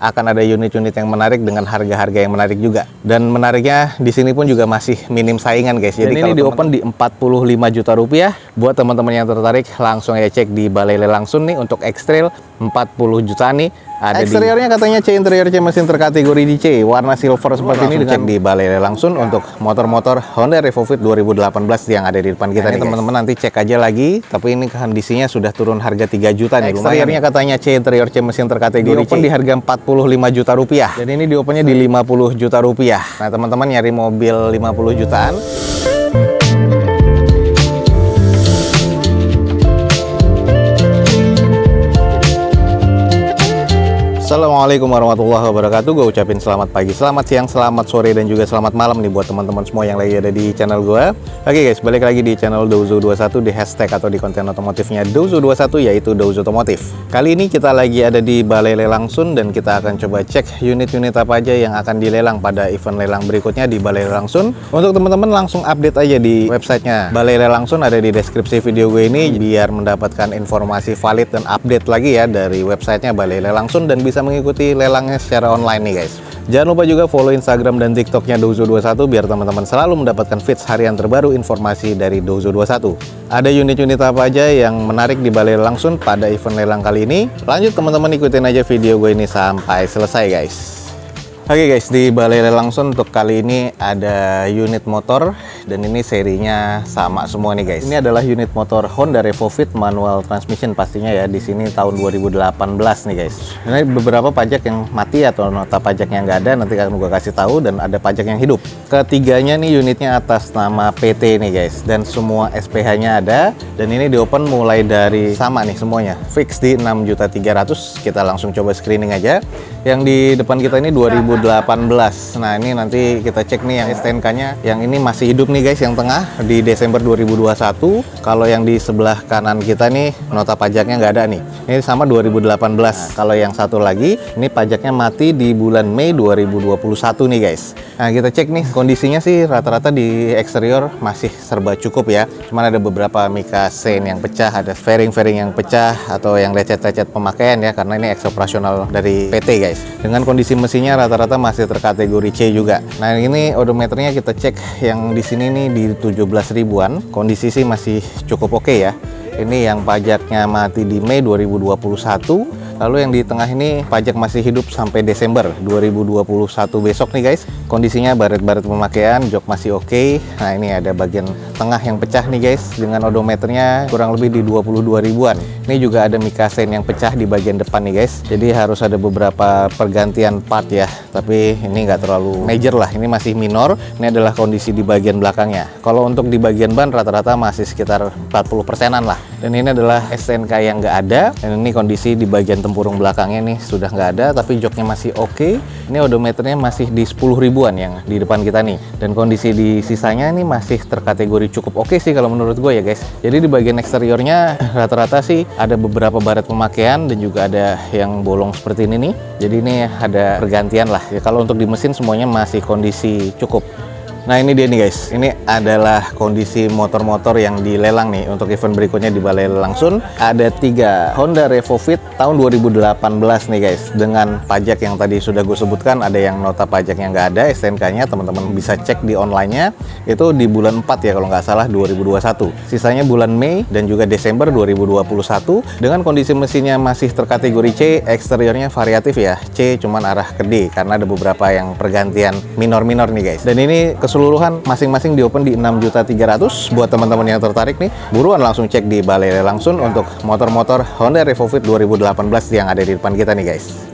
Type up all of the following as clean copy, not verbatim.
akan ada unit-unit yang menarik dengan harga-harga yang menarik juga. Dan menariknya di sini pun juga masih minim saingan guys. Jadi ini di open di 45 juta rupiah. Buat teman-teman yang tertarik langsung aja cek di Balai Lelang Sun nih untuk X-Trail 40 jutaan nih. Ada eksteriornya katanya C, interior C mesin terkategori di C, warna silver seperti ini. Cek di Balai Lelang Sun untuk motor-motor Honda Revo Fit 2018 yang ada di depan kita nih teman-teman. Nanti cek aja lagi, tapi ini kondisinya sudah turun harga 3 juta nih. Eksteriornya katanya C, interior C mesin terkategori C, di harga 45 juta rupiah. Dan ini di opennya di 50 juta rupiah. Nah teman-teman nyari mobil 50 jutaan. Assalamualaikum warahmatullahi wabarakatuh. Gue ucapin selamat pagi, selamat siang, selamat sore, dan juga selamat malam nih buat teman-teman semua yang lagi ada di channel gue. Oke guys, balik lagi di channel Douzo21 di hashtag atau di konten otomotifnya Douzo21, yaitu Douzo Otomotif. Kali ini kita lagi ada di Balai Lelang Sun dan kita akan coba cek unit-unit apa aja yang akan dilelang pada event lelang berikutnya di Balai Lelang Sun. Untuk teman-teman langsung update aja di websitenya Balai Lelang Sun, ada di deskripsi video gue ini biar mendapatkan informasi valid dan update lagi ya dari websitenya Balai Lelang Sun dan bisa mengikuti lelangnya secara online nih guys. Jangan lupa juga follow Instagram dan TikToknya Douzo21 biar teman-teman selalu mendapatkan feeds harian terbaru informasi dari Douzo21. Ada unit-unit apa aja yang menarik di Balai Lelang Sun pada event lelang kali ini? Lanjut teman-teman, ikutin aja video gue ini sampai selesai guys. Oke guys, di Balai Lelang Sun untuk kali ini ada unit motor dan ini serinya sama semua nih guys. Ini adalah unit motor Honda Revo Fit manual transmission pastinya ya. Di sini tahun 2018 nih guys. Ini beberapa pajak yang mati atau nota pajak yang nggak ada, nanti akan gue kasih tahu, dan ada pajak yang hidup. Ketiganya nih unitnya atas nama PT nih guys, dan semua SPH-nya ada. Dan ini di open mulai dari sama nih semuanya, fix di 6.300.000. Kita langsung coba screening aja. Yang di depan kita ini 2018. Nah ini nanti kita cek nih yang STNK-nya. Yang ini masih hidup nih guys, yang tengah di Desember 2021. Kalau yang di sebelah kanan kita nih nota pajaknya nggak ada nih. Ini sama 2018. Nah, kalau yang satu lagi ini pajaknya mati di bulan Mei 2021 nih guys. Nah kita cek nih kondisinya sih rata-rata di eksterior masih serba cukup ya. Cuman ada beberapa mica sein yang pecah, ada fairing-fairing yang pecah atau yang lecet-lecet pemakaian ya, karena ini eks operasional dari PT guys. Dengan kondisi mesinnya rata-rata masih terkategori C juga. Nah ini odometernya kita cek yang di sini nih di 17 ribuan. Kondisi sih masih cukup oke ya. Ini yang pajaknya mati di Mei 2021. Lalu yang di tengah ini pajak masih hidup sampai Desember 2021 besok nih guys. Kondisinya baret-baret pemakaian, jok masih oke. Nah ini ada bagian tengah yang pecah nih guys, dengan odometernya kurang lebih di 22 ribuan. Ini juga ada mica sein yang pecah di bagian depan nih guys. Jadi harus ada beberapa pergantian part ya. Tapi ini nggak terlalu major lah, ini masih minor. Ini adalah kondisi di bagian belakangnya. Kalau untuk di bagian ban rata-rata masih sekitar 40%-an lah. Dan ini adalah STNK yang nggak ada. Dan ini kondisi di bagian tempurung belakangnya nih sudah nggak ada, tapi joknya masih oke. Ini odometernya masih di 10 ribuan yang di depan kita nih. Dan kondisi di sisanya ini masih terkategori cukup oke sih kalau menurut gue ya guys. Jadi di bagian eksteriornya rata-rata sih ada beberapa baret pemakaian dan juga ada yang bolong seperti ini nih. Jadi ini ada pergantian lah. Ya kalau untuk di mesin semuanya masih kondisi cukup. Nah ini dia nih guys, ini adalah kondisi motor-motor yang dilelang nih untuk event berikutnya di Balai Lelang Sun. Ada 3 Honda Revo Fit tahun 2018 nih guys, dengan pajak yang tadi sudah gue sebutkan. Ada yang nota pajak yang nggak ada STNK-nya, teman-teman bisa cek di online-nya. Itu di bulan 4 ya kalau nggak salah 2021. Sisanya bulan Mei dan juga Desember 2021. Dengan kondisi mesinnya masih terkategori C, eksteriornya variatif ya, C cuman arah ke D karena ada beberapa yang pergantian minor-minor nih guys. Dan ini keseluruhan masing-masing di open di 6.300.000. Buat teman-teman yang tertarik nih, buruan langsung cek di Balai Lelang Sun untuk motor-motor Honda Revo Fit 2018 yang ada di depan kita nih guys.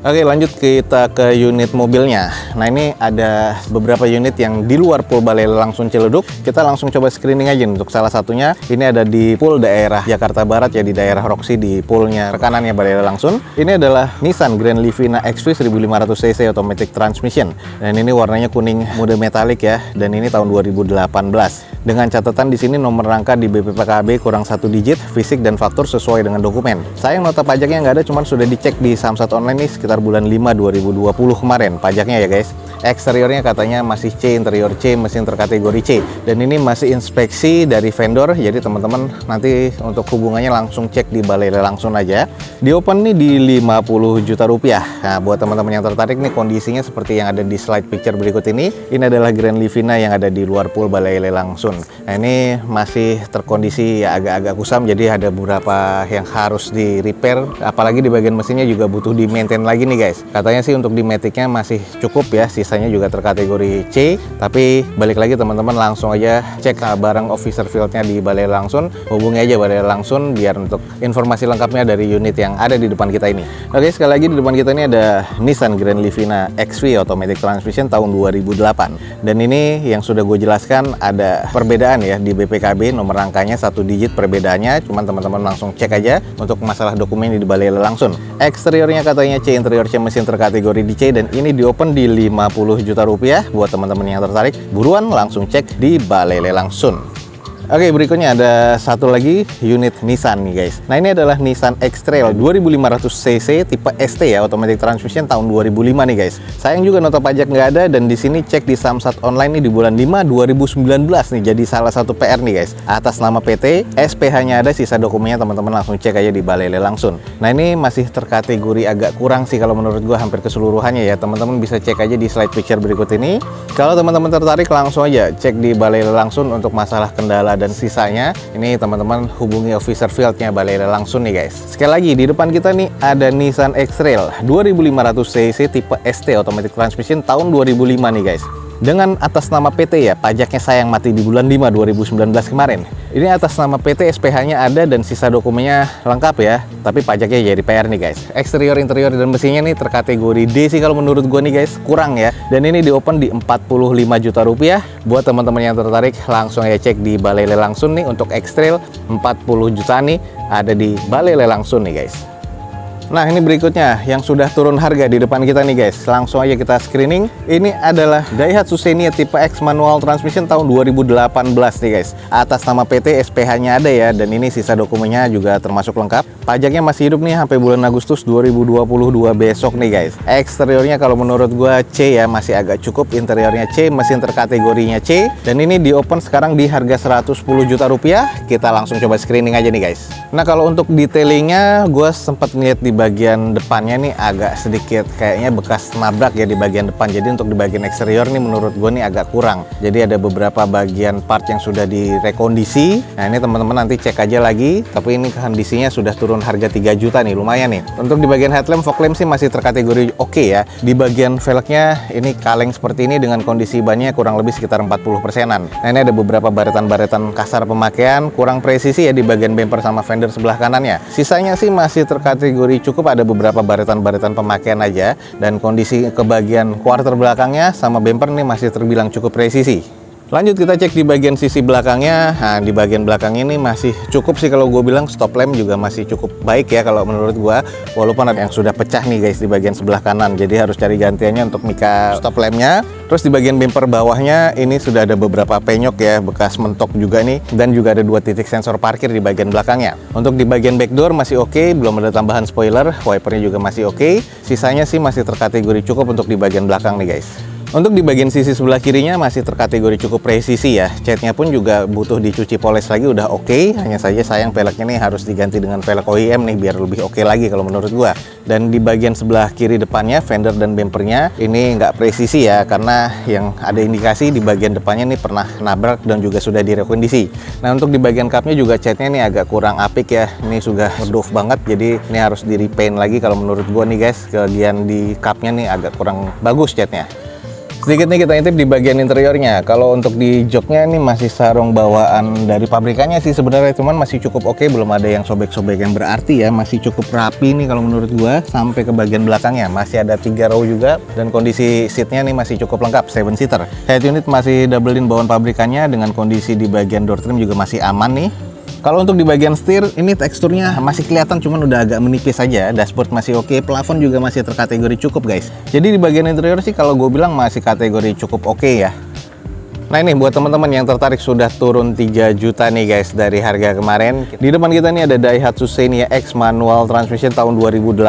Oke, lanjut kita ke unit mobilnya. Nah ini ada beberapa unit yang di luar pool Balai Lelang Sun Ciledug. Kita langsung coba screening aja untuk salah satunya. Ini ada di pool daerah Jakarta Barat ya, di daerah Roxy, di poolnya rekanannya Balai Lelang Sun. Ini adalah Nissan Grand Livina XV 1500cc automatic transmission. Dan ini warnanya kuning muda metalik ya. Dan ini tahun 2018. Dengan catatan di sini nomor rangka di BPKB kurang 1 digit, fisik dan faktur sesuai dengan dokumen. Sayang nota pajaknya nggak ada, cuman sudah dicek di Samsat Online nih sekitar bulan 5 2020 kemarin pajaknya ya guys. Eksteriornya katanya masih C, interior C, mesin terkategori C. Dan ini masih inspeksi dari vendor, jadi teman-teman nanti untuk hubungannya langsung cek di balai lelang Sun aja. Di open nih di 50 juta rupiah. Nah, buat teman-teman yang tertarik nih, kondisinya seperti yang ada di slide picture berikut ini. Ini adalah Grand Livina yang ada di luar pool balai lelang Sun. Nah, ini masih terkondisi ya agak-agak kusam, jadi ada beberapa yang harus di repair. Apalagi di bagian mesinnya juga butuh di maintain lagi nih guys. Katanya sih untuk di maticnya masih cukup ya, sisanya juga terkategori C. Tapi balik lagi teman-teman langsung aja cek barang officer fieldnya di balai lelang Sun. Hubungi aja balai lelang Sun biar untuk informasi lengkapnya dari unit yang ada di depan kita ini. Oke, sekali lagi di depan kita ini ada Nissan Grand Livina XV Automatic Transmission tahun 2008. Dan ini yang sudah gue jelaskan ada perbedaan ya di BPKB, nomor rangkanya 1 digit perbedaannya. Cuman teman-teman langsung cek aja untuk masalah dokumen di balai lelang Sun. Eksteriornya katanya C, interior C, mesin terkategori di C, dan ini di open di 50 juta rupiah. Buat teman-teman yang tertarik, buruan langsung cek di balai lelang Sun. Oke, berikutnya ada satu lagi unit Nissan nih guys. Nah, ini adalah Nissan X-Trail 2500 cc tipe ST ya, automatic transmission tahun 2005 nih guys. Sayang juga nota pajak nggak ada, dan di sini cek di Samsat online nih di bulan 5 2019 nih, jadi salah satu PR nih guys. Atas nama PT, SPH-nya ada, sisa dokumennya teman-teman langsung cek aja di balai lelang Sun. Nah, ini masih terkategori agak kurang sih kalau menurut gua, hampir keseluruhannya ya. Teman-teman bisa cek aja di slide picture berikut ini. Kalau teman-teman tertarik langsung aja cek di balai lelang Sun untuk masalah kendala dan sisanya. Ini teman-teman hubungi officer fieldnya balai lelang Sun nih guys. Sekali lagi di depan kita nih ada Nissan X-Trail 2500 cc tipe ST automatic transmission tahun 2005 nih guys. Dengan atas nama PT ya, pajaknya sayang mati di bulan 5 2019 kemarin. Ini atas nama PT, SPH-nya ada, dan sisa dokumennya lengkap ya. Tapi pajaknya jadi PR nih guys. Eksterior, interior, dan mesinnya nih terkategori D sih kalau menurut gue nih guys, kurang ya. Dan ini di open di 45 juta rupiah. Buat teman-teman yang tertarik langsung aja cek di balai lelang Sun nih. Untuk X-Trail 40 juta nih ada di balai lelang Sun nih guys. Nah, ini berikutnya yang sudah turun harga di depan kita nih guys. Langsung aja kita screening. Ini adalah Daihatsu Xenia tipe X manual transmission tahun 2018 nih guys. Atas nama PT, SPH-nya ada ya, dan ini sisa dokumennya juga termasuk lengkap. Pajaknya masih hidup nih sampai bulan Agustus 2022 besok nih guys. Eksteriornya kalau menurut gua C ya, masih agak cukup. Interiornya C, mesin terkategorinya C, dan ini di open sekarang di harga 110 juta rupiah. Kita langsung coba screening aja nih guys. Nah, kalau untuk detailingnya gua sempat ngeliat di bagian depannya nih agak sedikit kayaknya bekas nabrak ya di bagian depan. Jadi untuk di bagian eksterior nih menurut gue nih agak kurang. Jadi ada beberapa bagian part yang sudah direkondisi. Nah, ini teman-teman nanti cek aja lagi. Tapi ini kondisinya sudah turun harga 3 juta nih, lumayan nih. Untuk di bagian headlamp, fog lamp sih masih terkategori oke ya. Di bagian velgnya ini kaleng seperti ini dengan kondisi bannya kurang lebih sekitar 40%-an. Nah, ini ada beberapa baretan-baretan kasar pemakaian, kurang presisi ya di bagian bumper sama fender sebelah kanannya. Sisanya sih masih terkategori cukup, ada beberapa baretan-baretan pemakaian aja, dan kondisi ke bagian quarter belakangnya sama bumper nih masih terbilang cukup presisi. Lanjut kita cek di bagian sisi belakangnya. Nah, di bagian belakang ini masih cukup sih kalau gue bilang. Stop lamp juga masih cukup baik ya kalau menurut gue, walaupun ada yang sudah pecah nih guys di bagian sebelah kanan, jadi harus cari gantiannya untuk mika stop lampnya. Terus di bagian bumper bawahnya ini sudah ada beberapa penyok ya, bekas mentok juga nih, dan juga ada 2 titik sensor parkir di bagian belakangnya. Untuk di bagian back door masih oke, belum ada tambahan spoiler, wipernya juga masih oke. Sisanya sih masih terkategori cukup untuk di bagian belakang nih guys. Untuk di bagian sisi sebelah kirinya masih terkategori cukup presisi ya. Catnya pun juga butuh dicuci poles lagi, udah oke. Hanya saja sayang velgnya nih harus diganti dengan velg OEM nih biar lebih oke lagi kalau menurut gua. Dan di bagian sebelah kiri depannya, fender dan bumpernya ini nggak presisi ya, karena yang ada indikasi di bagian depannya nih pernah nabrak dan juga sudah direkondisi. Nah, untuk di bagian cupnya juga catnya nih agak kurang apik ya. Ini sudah redup banget, jadi ini harus di repaint lagi kalau menurut gua nih guys. Bagian di cupnya nih agak kurang bagus catnya. Sedikit nih kita intip di bagian interiornya. Kalau untuk di joknya ini masih sarung bawaan dari pabrikannya sih sebenarnya, cuman masih cukup oke, belum ada yang sobek-sobek yang berarti ya. Masih cukup rapi nih kalau menurut gua. Sampai ke bagian belakangnya masih ada 3 row juga, dan kondisi seatnya nih masih cukup lengkap, 7 seater. Head unit masih double-in bawaan pabrikannya, dengan kondisi di bagian door trim juga masih aman nih. Kalau untuk di bagian setir, ini teksturnya masih kelihatan, cuman udah agak menipis saja. Dashboard masih oke, plafon juga masih terkategori cukup guys. Jadi di bagian interior sih kalau gue bilang masih kategori cukup oke ya. Nah ini buat teman-teman yang tertarik sudah turun 3 juta nih guys dari harga kemarin. Di depan kita nih ada Daihatsu Xenia X manual transmission tahun 2018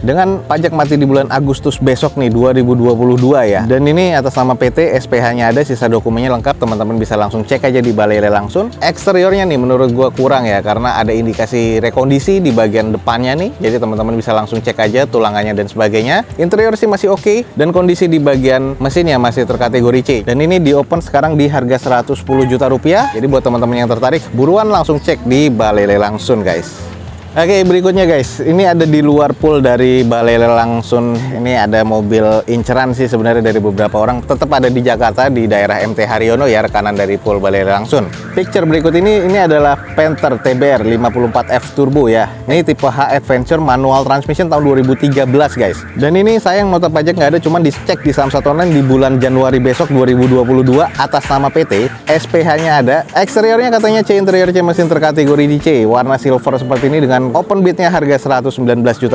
dengan pajak mati di bulan Agustus besok nih 2022 ya. Dan ini atas nama PT, SPH-nya ada, sisa dokumennya lengkap, teman-teman bisa langsung cek aja di Balai Lelang Sun. Eksteriornya nih menurut gua kurang ya karena ada indikasi rekondisi di bagian depannya nih. Jadi teman-teman bisa langsung cek aja tulangannya dan sebagainya. Interior sih masih oke dan kondisi di bagian mesinnya masih terkategori C. Dan ini di open sekarang di harga 110 juta rupiah. Jadi buat teman-teman yang tertarik, buruan langsung cek di Balai Lelang Sun guys. Oke, berikutnya guys, ini ada di luar pool dari Balai Lelang Sun. Ini ada mobil inceran sih sebenarnya dari beberapa orang. Tetap ada di Jakarta, di daerah MT Haryono ya, rekanan dari pool Balai Lelang Sun. Picture berikut ini adalah Panther TBR 54F Turbo ya. Ini tipe H Adventure manual transmission tahun 2013 guys. Dan ini sayang nota pajak nggak ada, cuman dicek di Samsat Online di bulan Januari besok 2022 atas nama PT. SPH-nya ada. Eksteriornya katanya C, interior C, mesin terkategori di C. Warna silver seperti ini dengan open bidnya harga 119.500.000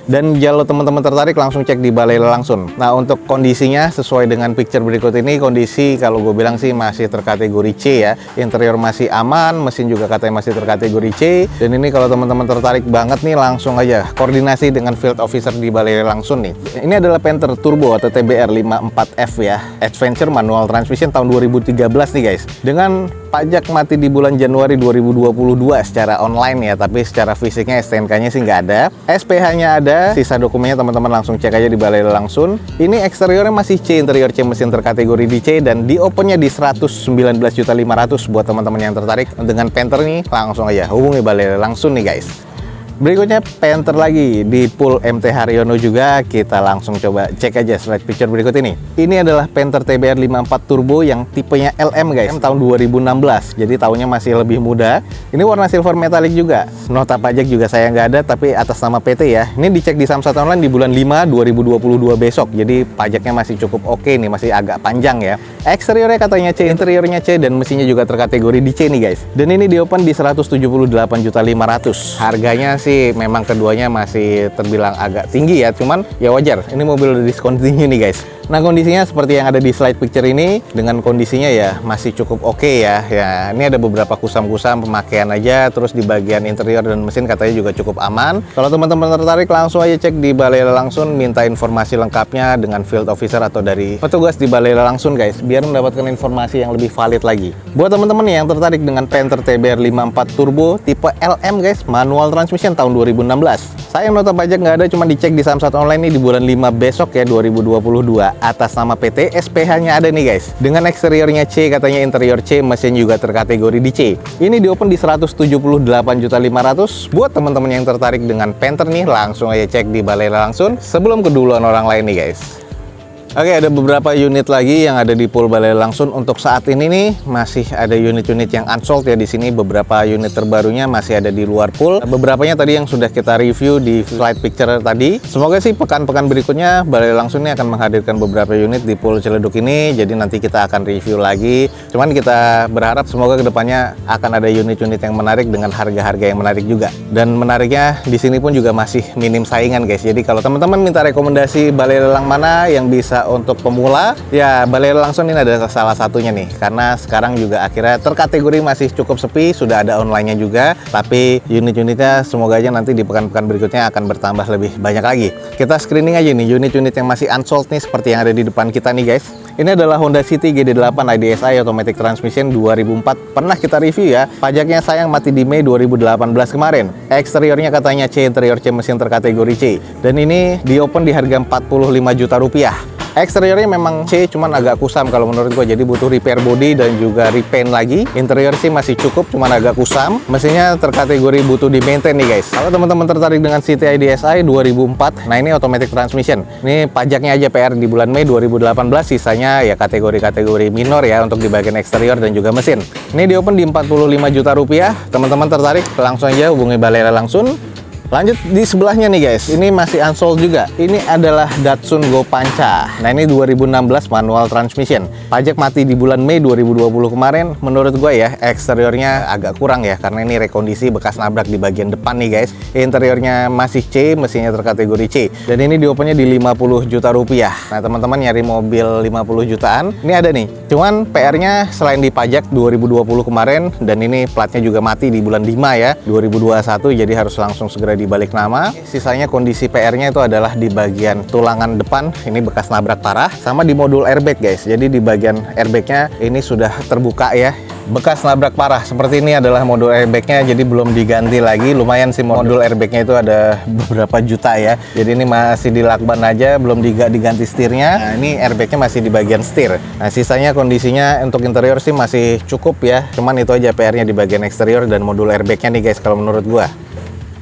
dan kalau teman-teman tertarik langsung cek di Balai Lelang Sun. Nah untuk kondisinya sesuai dengan picture berikut ini, kondisi kalau gue bilang sih masih terkategori C ya. Interior masih aman, mesin juga katanya masih terkategori C. Dan ini kalau teman-teman tertarik banget nih langsung aja koordinasi dengan field officer di Balai Lelang Sun nih. Ini adalah Panther Turbo atau TBR 54F ya, Adventure manual transmission tahun 2013 nih guys. Dengan pajak mati di bulan Januari 2022 secara online ya, tapi secara fisiknya STNK-nya sih nggak ada. SPH-nya ada, sisa dokumennya teman-teman langsung cek aja di Balai Lelang Sun. Ini eksteriornya masih C, interior C, mesin terkategori di C, dan di opennya di 119.500.000 buat teman-teman yang tertarik dengan Panther nih, langsung aja hubungi Balai Lelang Sun nih guys. Berikutnya Panther lagi di pool MT Haryono juga, kita langsung coba cek aja slide picture berikut ini. Ini adalah Panther TBR 54 Turbo yang tipenya LM guys, tahun 2016. Jadi tahunnya masih lebih muda. Ini warna silver metallic juga. Nota pajak juga saya nggak ada, tapi atas nama PT ya. Ini dicek di Samsat Online di bulan 5 2022 besok. Jadi pajaknya masih cukup oke nih, masih agak panjang ya. Eksteriornya katanya C, interiornya C, dan mesinnya juga terkategori di C nih guys. Dan ini di open di 178.500.000. Harganya sih memang keduanya masih terbilang agak tinggi ya, cuman ya wajar, ini mobil udah discontinue nih guys. Nah kondisinya seperti yang ada di slide picture ini, dengan kondisinya ya masih cukup oke ya. Ya ini ada beberapa kusam-kusam pemakaian aja, terus di bagian interior dan mesin katanya juga cukup aman. Kalau teman-teman tertarik langsung aja cek di Balai Lelang Sun, minta informasi lengkapnya dengan field officer atau dari petugas di Balai Lelang Sun guys, biar mendapatkan informasi yang lebih valid lagi. Buat teman-teman yang tertarik dengan Panther TBR 54 Turbo tipe LM guys, manual transmission tahun 2016. Sayang nota pajak nggak ada, cuma dicek di Samsat Online nih di bulan 5 besok ya 2022 atas nama PT. SPH-nya ada nih guys, dengan eksteriornya C, katanya interior C, mesin juga terkategori di C. Ini di open di 178.500.000. Buat teman-teman yang tertarik dengan Panther nih langsung aja cek di Balai Lelang Sun sebelum keduluan orang lain nih guys. Oke, ada beberapa unit lagi yang ada di pool Balai Lelang Sun. Untuk saat ini nih masih ada unit-unit yang unsold ya di sini. Beberapa unit terbarunya masih ada di luar pool. Beberapanya tadi yang sudah kita review di slide picture tadi. Semoga sih pekan-pekan berikutnya Balai Lelang Sun ini akan menghadirkan beberapa unit di pool Ciledug ini. Jadi nanti kita akan review lagi. Cuman kita berharap semoga kedepannya akan ada unit-unit yang menarik dengan harga-harga yang menarik juga. Dan menariknya di sini pun juga masih minim saingan guys. Jadi kalau teman-teman minta rekomendasi balai lelang mana yang bisa untuk pemula, ya Balai Lelang Sun ini adalah salah satunya nih, karena sekarang juga akhirnya terkategori masih cukup sepi, sudah ada online-nya juga, tapi unit-unitnya semoga aja nanti di pekan-pekan berikutnya akan bertambah lebih banyak lagi. Kita screening aja nih unit-unit yang masih unsold nih, seperti yang ada di depan kita nih guys. Ini adalah Honda City GD8 IDSI Automatic Transmission 2004. Pernah kita review ya. Pajaknya sayang mati di Mei 2018 kemarin. Eksteriornya katanya C, interior C, mesin terkategori C. Dan ini di open di harga 45 juta rupiah. Eksteriornya memang C, cuman agak kusam kalau menurut gue, jadi butuh repair body dan juga repaint lagi. Interior sih masih cukup, cuman agak kusam. Mesinnya terkategori butuh di maintain nih guys. Kalau teman-teman tertarik dengan City IDSI 2004, nah ini automatic transmission. Ini pajaknya aja PR di bulan Mei 2018, sisanya ya kategori-kategori minor ya untuk di bagian eksterior dan juga mesin. Ini di open di 45 juta rupiah. Teman-teman tertarik langsung aja hubungi Balai Lelang Sun. Lanjut di sebelahnya nih guys, ini masih unsold juga. Ini adalah Datsun Go Pancha. Nah ini 2016 manual transmission. Pajak mati di bulan Mei 2020 kemarin. Menurut gue ya, eksteriornya agak kurang ya, karena ini rekondisi bekas nabrak di bagian depan nih guys. Interiornya masih C, mesinnya terkategori C. Dan ini diopennya di 50 juta rupiah. Nah teman-teman nyari mobil 50 jutaan, ini ada nih. Cuman PR-nya selain dipajak 2020 kemarin, dan ini platnya juga mati di bulan 5 ya, 2021, jadi harus langsung segera dibalik nama. Sisanya kondisi PR-nya itu adalah di bagian tulangan depan, ini bekas nabrak parah, sama di modul airbag guys. Jadi di bagian airbagnya ini sudah terbuka ya, bekas nabrak parah. Seperti ini adalah modul airbagnya, jadi belum diganti lagi. Lumayan sih modul airbagnya itu ada beberapa juta ya. Jadi ini masih dilakban aja, belum diganti setirnya. Nah ini airbagnya masih di bagian setir. Nah sisanya kondisinya untuk interior sih masih cukup ya. Cuman itu aja PR-nya di bagian eksterior dan modul airbagnya nih guys kalau menurut gua.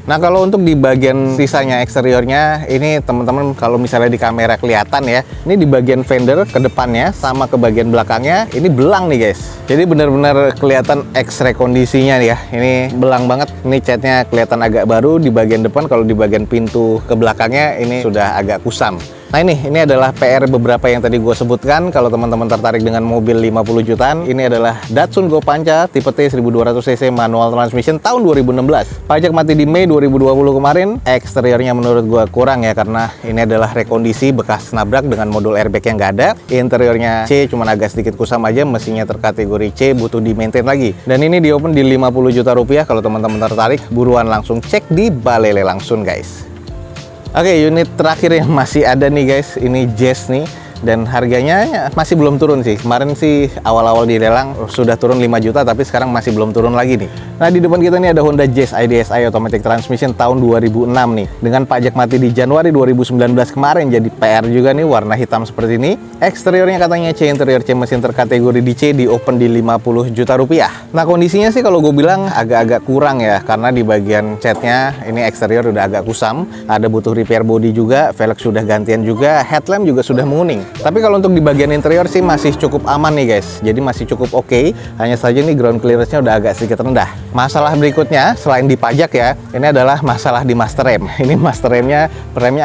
Nah kalau untuk di bagian sisanya eksteriornya, ini teman-teman kalau misalnya di kamera kelihatan ya, ini di bagian fender ke depannya sama ke bagian belakangnya ini belang nih guys. Jadi benar-benar kelihatan X-ray kondisinya ya. Ini belang banget. Ini catnya kelihatan agak baru di bagian depan. Kalau di bagian pintu ke belakangnya ini sudah agak kusam. Nah ini adalah PR beberapa yang tadi gue sebutkan. Kalau teman-teman tertarik dengan mobil 50 jutaan, ini adalah Datsun Go Pancha tipe T 1200cc manual transmission tahun 2016. Pajak mati di Mei 2020 kemarin. Eksteriornya menurut gue kurang ya, karena ini adalah rekondisi bekas nabrak dengan modul airbag yang nggak ada. Interiornya C, cuman agak sedikit kusam aja. Mesinnya terkategori C, butuh di maintain lagi. Dan ini diopen di 50 juta rupiah. Kalau teman-teman tertarik, buruan langsung cek di Balai Lelang Sun guys. Oke, unit terakhir yang masih ada nih guys, ini Jazz nih. Dan harganya masih belum turun sih. Kemarin sih awal-awal di lelang sudah turun 5 juta, tapi sekarang masih belum turun lagi nih. Nah di depan kita ini ada Honda Jazz IDSI Automatic Transmission tahun 2006 nih. Dengan pajak mati di Januari 2019 kemarin, jadi PR juga nih, warna hitam seperti ini. Eksteriornya katanya C, interior C, mesin terkategori di C, di open di 50 juta rupiah. Nah kondisinya sih kalau gue bilang agak-agak kurang ya, karena di bagian catnya ini eksterior udah agak kusam. Ada butuh repair body juga, velg sudah gantian juga, headlamp juga sudah menguning. Tapi kalau untuk di bagian interior sih masih cukup aman nih guys. Jadi masih cukup oke. Hanya saja nih ground clearance-nya udah agak sedikit rendah. Masalah berikutnya selain dipajak ya, ini adalah masalah di master rem. Ini master remnya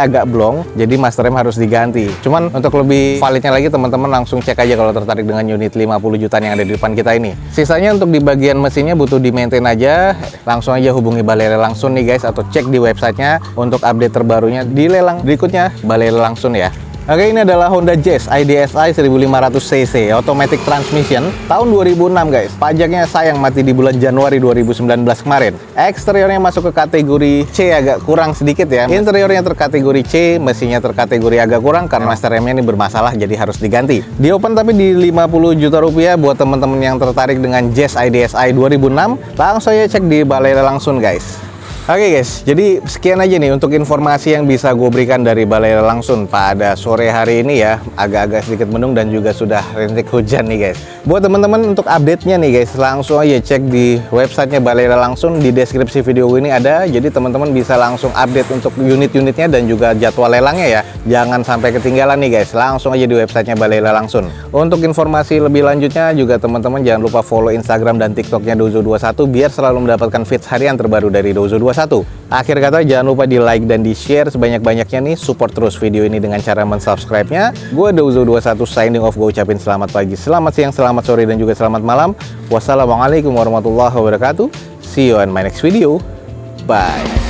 agak blong, jadi master rem harus diganti. Cuman untuk lebih validnya lagi, teman-teman langsung cek aja kalau tertarik dengan unit 50 jutaan yang ada di depan kita ini. Sisanya untuk di bagian mesinnya butuh di maintain aja. Langsung aja hubungi Balai Lelang Sun nih guys, atau cek di websitenya untuk update terbarunya di lelang berikutnya Balai Lelang Sun ya. Oke, ini adalah Honda Jazz IDSI 1500cc Automatic Transmission tahun 2006 guys. Pajaknya sayang mati di bulan Januari 2019 kemarin. Eksteriornya masuk ke kategori C, agak kurang sedikit ya. Interiornya terkategori C, mesinnya terkategori agak kurang karena master remnya ini bermasalah, jadi harus diganti. Di open tapi di 50 juta rupiah. Buat teman-teman yang tertarik dengan Jazz IDSI 2006, langsung aja cek di Balai Lelang Sun guys. Oke guys, jadi sekian aja nih untuk informasi yang bisa gue berikan dari Balai Lelang Sun pada sore hari ini ya. Agak-agak sedikit mendung dan juga sudah rintik hujan nih guys. Buat teman-teman untuk update-nya nih guys, langsung aja cek di websitenya Balai Lelang Sun. Di deskripsi video ini ada, jadi teman-teman bisa langsung update untuk unit-unitnya dan juga jadwal lelangnya ya. Jangan sampai ketinggalan nih guys, langsung aja di websitenya Balai Lelang Sun. Untuk informasi lebih lanjutnya juga teman-teman jangan lupa follow Instagram dan TikToknya Dozo21 biar selalu mendapatkan feeds harian terbaru dari Dozo21. Akhir kata jangan lupa di like dan di share sebanyak-banyaknya nih. Support terus video ini dengan cara mensubscribe-nya. Gue Dozo21 signing off. Gue ucapin selamat pagi, selamat siang, selamat sore, dan juga selamat malam. Wassalamualaikum warahmatullahi wabarakatuh. See you on my next video. Bye.